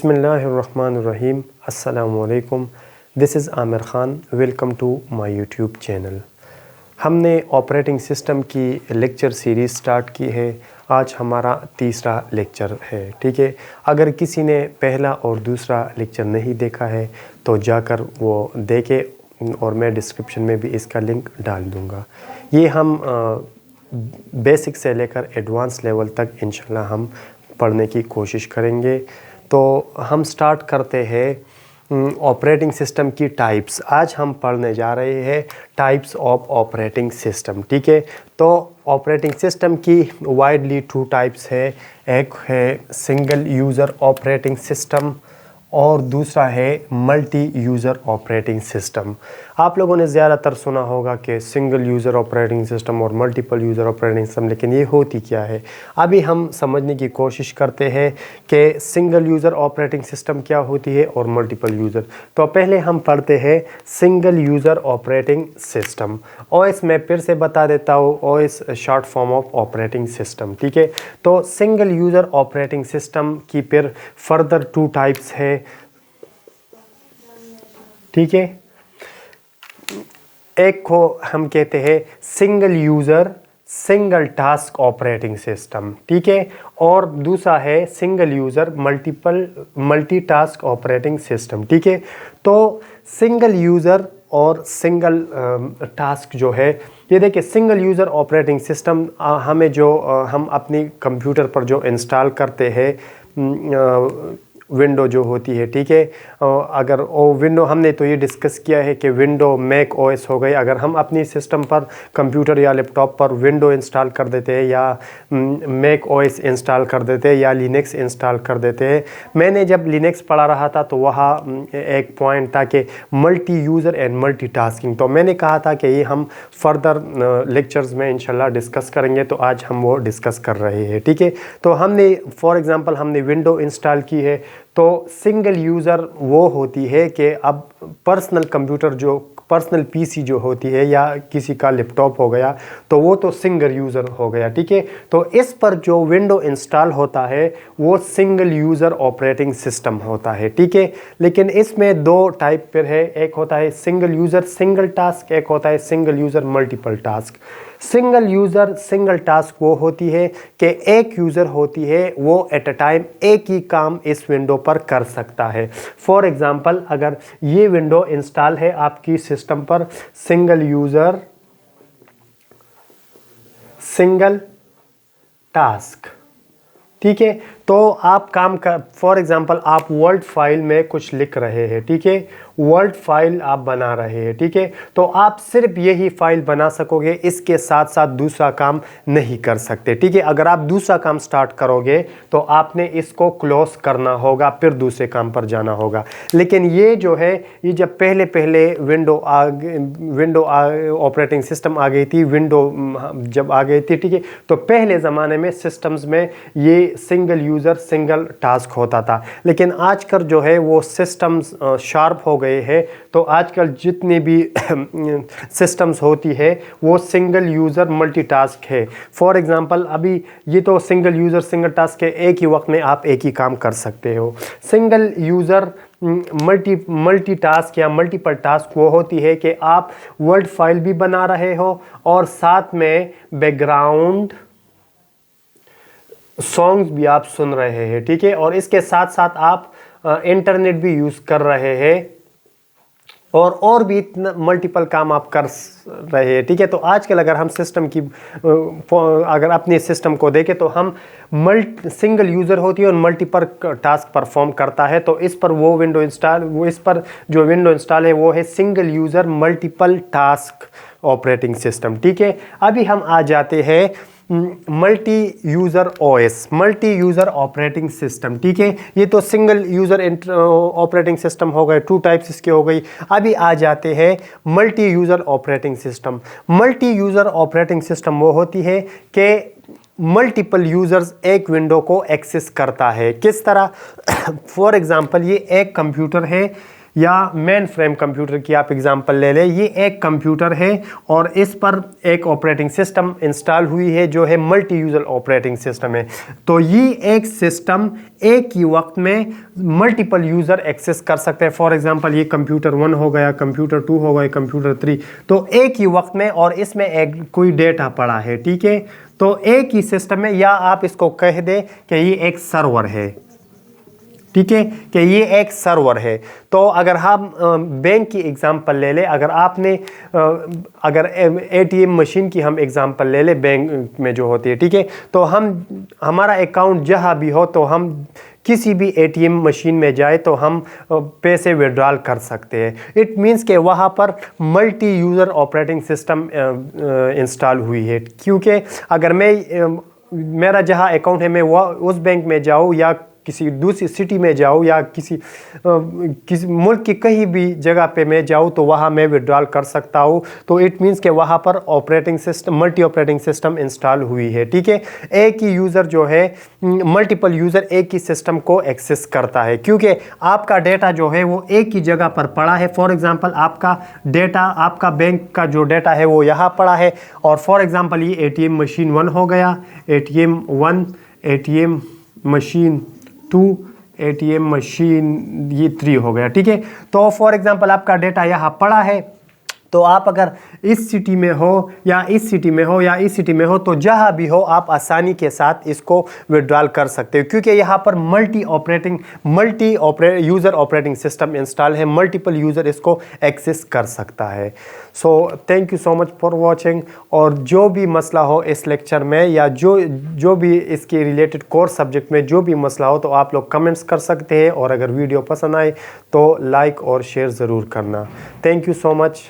बिस्मिल्लाहिर्रहमानिर्रहीम। अस्सलामुअलैकुम। This is Aamir Khan. Welcome to my YouTube channel. हमने ऑपरेटिंग सिस्टम की लेक्चर सीरीज़ स्टार्ट की है। आज हमारा तीसरा लेक्चर है। ठीक है, अगर किसी ने पहला और दूसरा लेक्चर नहीं देखा है तो जाकर वो देखे और मैं डिस्क्रिप्शन में भी इसका लिंक डाल दूँगा। ये हम बेसिक से लेकर एडवांस लेवल तक इंशाल्लाह हम पढ़ने की कोशिश करेंगे। तो हम स्टार्ट करते हैं ऑपरेटिंग सिस्टम की टाइप्स। आज हम पढ़ने जा रहे हैं टाइप्स ऑफ ऑपरेटिंग सिस्टम। ठीक है, तो ऑपरेटिंग सिस्टम की वाइडली 2 टाइप्स है। एक है सिंगल यूज़र ऑपरेटिंग सिस्टम और दूसरा है मल्टी यूज़र ऑपरेटिंग सिस्टम। आप लोगों ने ज़्यादातर सुना होगा कि सिंगल यूज़र ऑपरेटिंग सिस्टम और मल्टीपल यूज़र ऑपरेटिंग सिस्टम, लेकिन ये होती क्या है अभी हम समझने की कोशिश करते हैं कि सिंगल यूज़र ऑपरेटिंग सिस्टम क्या होती है और मल्टीपल यूज़र। तो पहले हम पढ़ते हैं single user operating system. OS मैं फिर से बता देता हूँ, OS short form of operating system. ठीक है, तो सिंगल यूज़र ऑपरेटिंग सिस्टम की फिर फर्दर 2 टाइप्स है। ठीक है, एक को हम कहते हैं single user single task operating system. ठीक है, और दूसरा है single user multi task operating system. ठीक है, तो सिंगल यूज़र और सिंगल टास्क जो है, ये देखिए सिंगल यूज़र ऑपरेटिंग सिस्टम हमें जो हम अपनी कंप्यूटर पर जो इंस्टॉल करते हैं विंडो जो होती है। ठीक है, अगर वो विंडो हमने तो ये डिस्कस किया है कि विंडो मैक ओएस हो गई। अगर हम अपनी सिस्टम पर कंप्यूटर या लैपटॉप पर विंडो इंस्टॉल कर देते हैं या मैक ओएस इंस्टॉल कर देते हैं या लिनक्स इंस्टॉल कर देते हैं। मैंने जब लिनक्स पढ़ा रहा था तो वहाँ एक पॉइंट था कि multi user and multi tasking, तो मैंने कहा था कि ये हम फर्दर लेक्चर्स में इंशाल्लाह डिस्कस करेंगे, तो आज हम वो डिस्कस कर रहे हैं। ठीक है, तो हमने फॉर एग्ज़ाम्पल हमने विंडो इंस्टॉल की है, तो सिंगल यूज़र वो होती है कि अब पर्सनल कंप्यूटर जो पर्सनल पीसी जो होती है या किसी का लैपटॉप हो गया तो वो तो सिंगल यूज़र हो गया। ठीक है, तो इस पर जो विंडो इंस्टॉल होता है वो सिंगल यूज़र ऑपरेटिंग सिस्टम होता है। ठीक है, लेकिन इसमें 2 टाइप पर है। एक होता है सिंगल यूज़र सिंगल टास्क, एक होता है single user multiple task. Single user single task वो होती है कि एक यूज़र होती है वो एट अ टाइम एक ही काम इस विंडो पर कर सकता है। फॉर एग्ज़ाम्पल अगर ये विंडो इंस्टॉल है आपकी सिस्टम पर, सिंगल यूज़र सिंगल टास्क। ठीक है, तो आप काम का फॉर एग्ज़ाम्पल आप वर्ड फाइल में कुछ लिख रहे हैं। ठीक है, वर्ड फाइल आप बना रहे हैं। ठीक है, तो आप सिर्फ यही फाइल बना सकोगे, इसके साथ साथ दूसरा काम नहीं कर सकते। ठीक है, अगर आप दूसरा काम स्टार्ट करोगे तो आपने इसको क्लोज करना होगा, फिर दूसरे काम पर जाना होगा। लेकिन ये जो है, ये जब पहले विंडो ऑपरेटिंग सिस्टम आ गई थी, विंडो जब आ गई थी, ठीक है, तो पहले ज़माने में सिस्टम्स में ये सिंगल यूज़र सिंगल टास्क होता था। लेकिन आजकल जो है वो सिस्टम्स शार्प हो गए हैं, तो आजकल जितनी भी सिस्टम्स होती है वो सिंगल यूज़र मल्टीटास्क है। फॉर एग्ज़ाम्पल अभी ये तो सिंगल यूज़र सिंगल टास्क है, एक ही वक्त में आप एक ही काम कर सकते हो। सिंगल यूज़र मल्टीटास्क या मल्टीपल टास्क वो होती है कि आप वर्ड फाइल भी बना रहे हो और साथ में बैकग्राउंड सॉन्ग्स भी आप सुन रहे हैं। ठीक है, और इसके साथ साथ आप इंटरनेट भी यूज़ कर रहे हैं और भी इतना मल्टीपल काम आप कर रहे हैं। ठीक है, तो आजकल अगर हम सिस्टम की अगर अपने सिस्टम को देखें तो हम सिंगल यूज़र होती है और मल्टीपल टास्क परफॉर्म करता है। तो इस पर वो विंडो इंस्टॉल इस पर जो विंडो इंस्टॉल है वो है single user multiple task operating system. ठीक है, अभी हम आ जाते हैं multi user OS multi user operating system. ठीक है, ये तो सिंगल यूज़र ऑपरेटिंग सिस्टम हो गए, 2 टाइप्स इसके हो गई। अभी आ जाते हैं multi user operating system. Multi user operating system वो होती है कि मल्टीपल यूज़र्स एक विंडो को एक्सेस करता है। किस तरह? फॉर एग्ज़ाम्पल ये एक कंप्यूटर है या मेन फ्रेम कंप्यूटर की आप एग्जांपल ले लें। ये एक कंप्यूटर है और इस पर एक ऑपरेटिंग सिस्टम इंस्टॉल हुई है जो है मल्टी यूज़र ऑपरेटिंग सिस्टम है। तो ये एक सिस्टम एक ही वक्त में मल्टीपल यूज़र एक्सेस कर सकते हैं। फॉर एग्जांपल ये कंप्यूटर 1 हो गया, कंप्यूटर 2 हो गया, कंप्यूटर 3, तो एक ही वक्त में, और इसमें एक कोई डेटा पड़ा है, ठीक है। तो एक ही सिस्टम में, या आप इसको कह दें कि ये एक सर्वर है, ठीक है, कि ये एक सर्वर है। तो अगर हम बैंक की एग्जांपल ले लें, अगर आपने अगर एटीएम मशीन की हम एग्जांपल ले लें बैंक में जो होती है, ठीक है, तो हमारा अकाउंट जहाँ भी हो तो हम किसी भी एटीएम मशीन में जाए तो हम पैसे विड्रॉल कर सकते हैं। इट मीन्स कि वहाँ पर multi user operating system install हुई है, क्योंकि अगर मेरा जहाँ अकाउंट है मैं वह उस बैंक में जाऊँ या किसी दूसरी सिटी में जाऊँ या किसी मुल्क की कहीं भी जगह पे मैं जाऊँ तो वहाँ मैं विड्रॉल कर सकता हूँ। तो इट मीन्स कि वहाँ पर operating system, multi operating system install हुई है, ठीक है। एक ही यूज़र जो है, मल्टीपल यूज़र एक ही सिस्टम को एक्सेस करता है, क्योंकि आपका डेटा जो है वो एक ही जगह पर पड़ा है। फॉर एग्ज़ाम्पल आपका डेटा, आपका बैंक का जो डेटा है वो यहाँ पड़ा है, और फॉर एग्ज़ाम्पल ये एटीएम मशीन 1 हो गया, ATM 1, ATM machine 2, ATM machine ये 3 हो गया, ठीक है। तो फॉर एग्जांपल आपका डेटा यहाँ पड़ा है, तो आप अगर इस सिटी में हो या इस सिटी में हो या इस सिटी में हो, तो जहाँ भी हो आप आसानी के साथ इसको विड्रॉल कर सकते हो, क्योंकि यहाँ पर multi user operating system install है, मल्टीपल यूज़र इसको एक्सेस कर सकता है। So thank you so much for watching. और जो भी मसला हो इस लेक्चर में या जो भी इसके रिलेटेड कोर्स सब्जेक्ट में जो भी मसला हो, तो आप लोग कमेंट्स कर सकते हैं, और अगर वीडियो पसंद आए तो लाइक और शेयर ज़रूर करना। Thank you so much.